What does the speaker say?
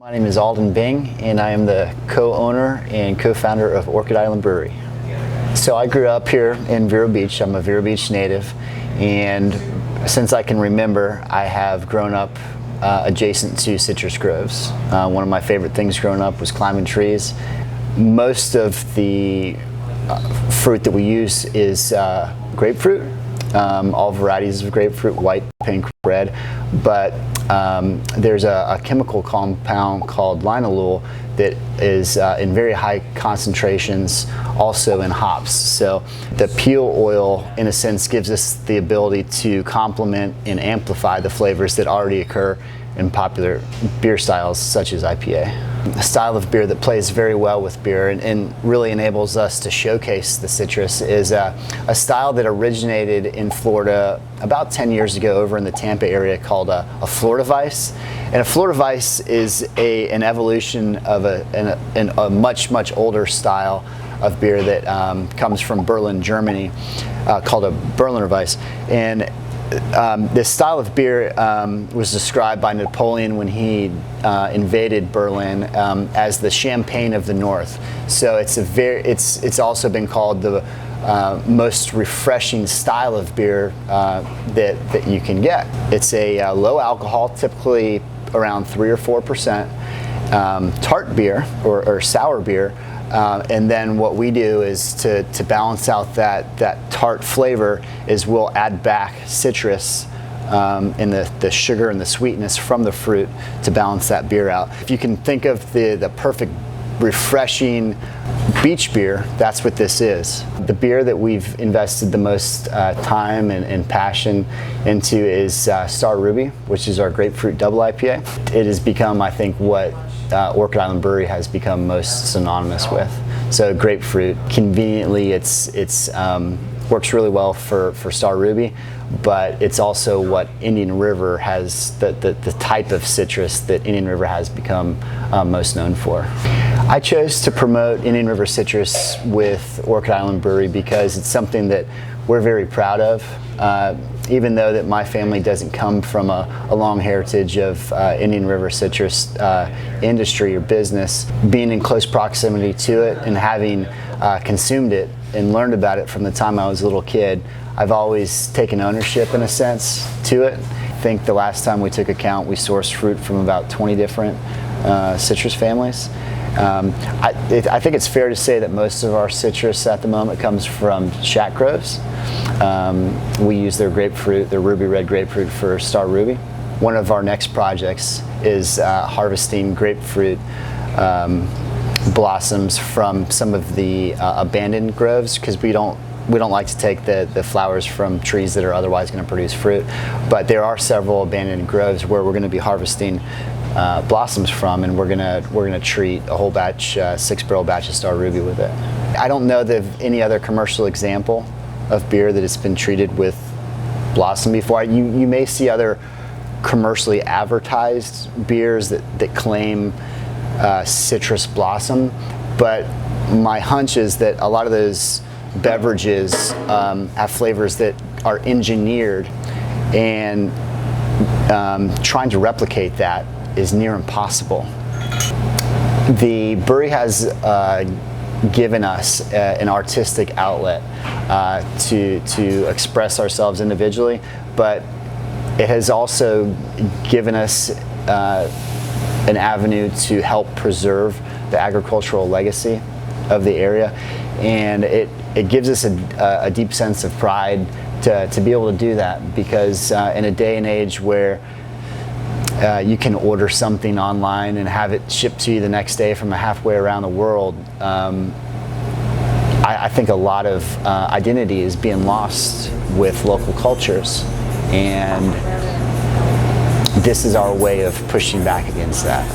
My name is Alden Bing, and I am the co-owner and co-founder of Orchid Island Brewery. So I grew up here in Vero Beach. I'm a Vero Beach native, and since I can remember, I have grown up adjacent to citrus groves. One of my favorite things growing up was climbing trees. Most of the fruit that we use is grapefruit, all varieties of grapefruit, white, pink, red, but there's a chemical compound called linalool that is in very high concentrations also in hops. So the peel oil, in a sense, gives us the ability to complement and amplify the flavors that already occur in popular beer styles such as IPA. A style of beer that plays very well with beer and really enables us to showcase the citrus is a style that originated in Florida about 10 years ago over in the Tampa area called a Florida Weiss. And a Florida Weiss is an evolution of a much older style of beer that comes from Berlin, Germany, called a Berliner Weiss. And this style of beer was described by Napoleon when he invaded Berlin as the champagne of the North. So it's also been called the most refreshing style of beer that you can get. It's a low alcohol, typically around 3 or 4%, tart beer or sour beer. And then what we do is to balance out that tart flavor is we'll add back citrus and the sugar and the sweetness from the fruit to balance that beer out. If you can think of the perfect refreshing beach beer, that's what this is. The beer that we've invested the most time and passion into is Star Ruby, which is our grapefruit double IPA. It has become, I think, what Orchid Island Brewery has become most synonymous with. So grapefruit, conveniently, it's works really well for Star Ruby, but it's also what Indian River has, the type of citrus that Indian River has become most known for. I chose to promote Indian River citrus with Orchid Island Brewery because it's something that we're very proud of. Even though that my family doesn't come from a long heritage of Indian River citrus industry or business, being in close proximity to it and having consumed it and learned about it from the time I was a little kid, I've always taken ownership in a sense to it. I think the last time we took account, we sourced fruit from about 20 different citrus families. I think it's fair to say that most of our citrus at the moment comes from shack groves. We use their grapefruit, their ruby red grapefruit, for Star Ruby. One of our next projects is harvesting grapefruit blossoms from some of the abandoned groves, because we don't like to take the flowers from trees that are otherwise going to produce fruit. But there are several abandoned groves where we're going to be harvesting blossoms from, and we're gonna treat a whole batch, 6-barrel batch of Star Ruby with it. I don't know of any other commercial example of beer that has been treated with blossom before. You may see other commercially advertised beers that claim citrus blossom, but my hunch is that a lot of those beverages have flavors that are engineered, and trying to replicate that is near impossible. The brewery has given us an artistic outlet to express ourselves individually, but it has also given us an avenue to help preserve the agricultural legacy of the area, and it gives us a deep sense of pride to be able to do that, because in a day and age where you can order something online and have it shipped to you the next day from halfway around the world, I think a lot of identity is being lost with local cultures, and this is our way of pushing back against that.